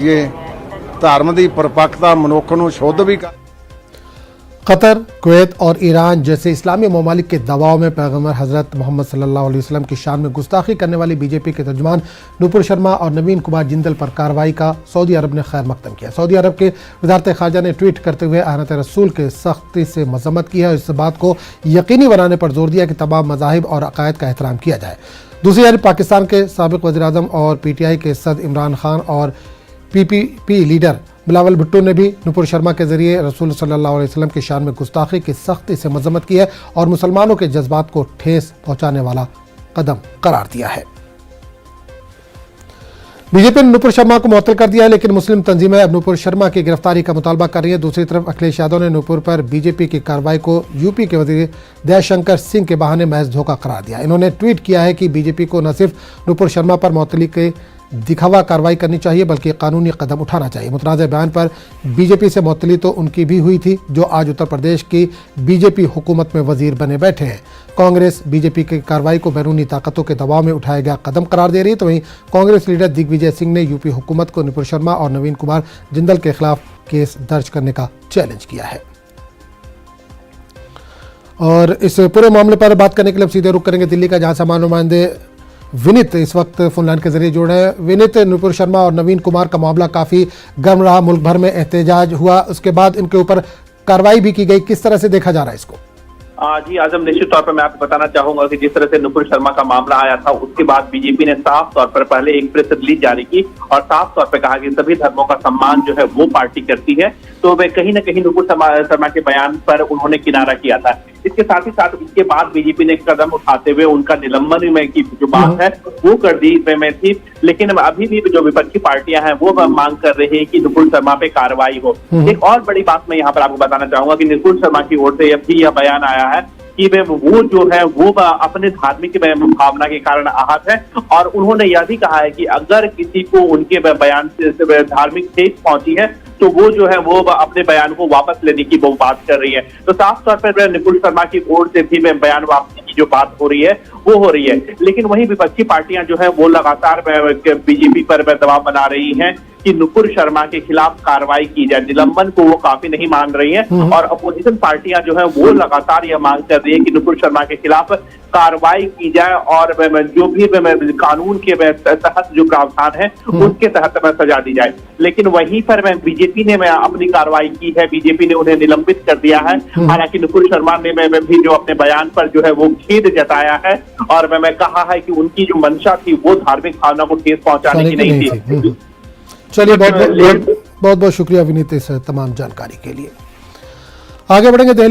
ये धर्म की परिपक्वता मनुख नूं शुद्ध भी कर। कतर, कुवैत और ईरान जैसे इस्लामी ममालिक के दबाव में पैगम्बर हज़रत मोहम्मद सल्लल्लाहु अलैहि वसल्लम की शान में गुस्ताखी करने वाली बीजेपी के तर्जुमान नुपुर शर्मा और नवीन कुमार जिंदल पर कार्रवाई का सऊदी अरब ने खैर मकदम किया। सऊदी अरब के वज़ारत ख़ारजा ने ट्वीट करते हुए आयत रसूल के सख्ती से मजम्मत की है और इस बात को यकीनी बनाने पर जोर दिया कि तमाम मज़ाहिब और अक़ायद का एहतराम किया जाए। दूसरी जानब पाकिस्तान के साबिक़ वज़ीर-ए-आज़म और PTI के सदर इमरान खान और PPP लीडर बिलावल भुट्टो ने भी नुपुर शर्मा के जरिए रसूल सल्लल्लाहु अलैहि वसल्लम की शान में गुस्ताखी की सख्ती से मजम्मत की है और मुसलमानों के जज्बात को ठेस पहुंचाने वाला कदम करार दिया है। बीजेपी ने नुपुर शर्मा को मुअत्तल कर दिया है, लेकिन मुस्लिम तंजीमें अब नुपुर शर्मा की गिरफ्तारी का मुतालबा कर रही है। दूसरी तरफ अखिलेश यादव ने नुपुर पर बीजेपी की कार्रवाई को यूपी के वजीर दयाशंकर सिंह के बहाने महज धोखा करार दिया। इन्होंने ट्वीट किया है कि बीजेपी को न सिर्फ नुपुर शर्मा पर मुअत्तली के दिखावा कार्रवाई करनी चाहिए बल्कि कानूनी कदम उठाना चाहिए। मुतनाज़ बयान पर बीजेपी से मुअत्तली तो उनकी भी हुई थी जो आज उत्तर प्रदेश की बीजेपी हुकूमत में वजीर बने बैठे हैं। कांग्रेस बीजेपी की कार्रवाई को बैरूनी ताकतों के दबाव में उठाया गया कदम करार दे रही है, तो वहीं कांग्रेस लीडर दिग्विजय सिंह ने यूपी हुकूमत को नुपुर शर्मा और नवीन कुमार जिंदल के खिलाफ केस दर्ज करने का चैलेंज किया है। और इस पूरे मामले पर बात करने के लिए सीधे रुख करेंगे दिल्ली का, जहां सामान्य नुमाइंदे विनीत इस वक्त फोन लाइन के जरिए जुड़ रहे हैं। विनीत, नुपुर शर्मा और नवीन कुमार का मामला काफी गर्म रहा, मुल्क भर में एहतजाज हुआ, उसके बाद इनके ऊपर कार्रवाई भी की गई, किस तरह से देखा जा रहा है इसको? जी आजम, निश्चित तौर पर मैं आपको बताना चाहूंगा कि जिस तरह से नुपुर शर्मा का मामला आया था उसके बाद बीजेपी ने साफ तौर पर पहले एक प्रेस रिलीज जारी की और साफ तौर पर कहा कि सभी धर्मों का सम्मान जो है वो पार्टी करती है। तो वे कहीं ना कहीं नुपुर शर्मा के बयान पर उन्होंने किनारा किया था। इसके साथ ही साथ इसके बाद बीजेपी ने कदम उठाते हुए उनका निलंबन में की जो बात है वो कर दी में थी, लेकिन अभी भी जो विपक्षी पार्टियां हैं वो मांग कर रही है कि नुपुर शर्मा पे कार्रवाई हो। एक और बड़ी बात मैं यहाँ पर आपको बताना चाहूंगा कि नुपुर शर्मा की ओर से भी यह बयान आया है कि वो जो है वो अपने धार्मिक भावना के कारण आहत है और उन्होंने यह भी कहा है कि अगर किसी को उनके बयान से धार्मिक ठेस पहुंची है तो वो जो है वो अपने बयान को वापस लेने की वो बात कर रही है। तो साफ तौर पर नुपुर शर्मा की ओर से भी बयान वापसी की जो बात हो रही है वो हो रही है, लेकिन वही विपक्षी पार्टियां जो है वो लगातार बीजेपी पर दबाव बना रही हैं कि नुपुर शर्मा के खिलाफ कार्रवाई की जाए। निलंबन को वो काफी नहीं मान रही हैं और अपोजिशन पार्टियां जो है वो लगातार यह मांग कर रही है कि नुपुर शर्मा के खिलाफ कार्रवाई की जाए और जो भी कानून के तहत जो प्रावधान है उसके तहत सजा दी जाए। लेकिन वहीं पर बीजेपी ने अपनी कार्रवाई की है, बीजेपी ने उन्हें निलंबित कर दिया है। हालांकि नुपुर शर्मा ने भी जो अपने बयान पर जो है वो खेद जताया है और मैं कहा है कि उनकी जो मंशा थी वो धार्मिक भावना को ठेस पहुंचाने की नहीं थी। चलिए, बहुत बहुत शुक्रिया विनीत इस तमाम जानकारी के लिए। आगे बढ़ेंगे दिल्ली।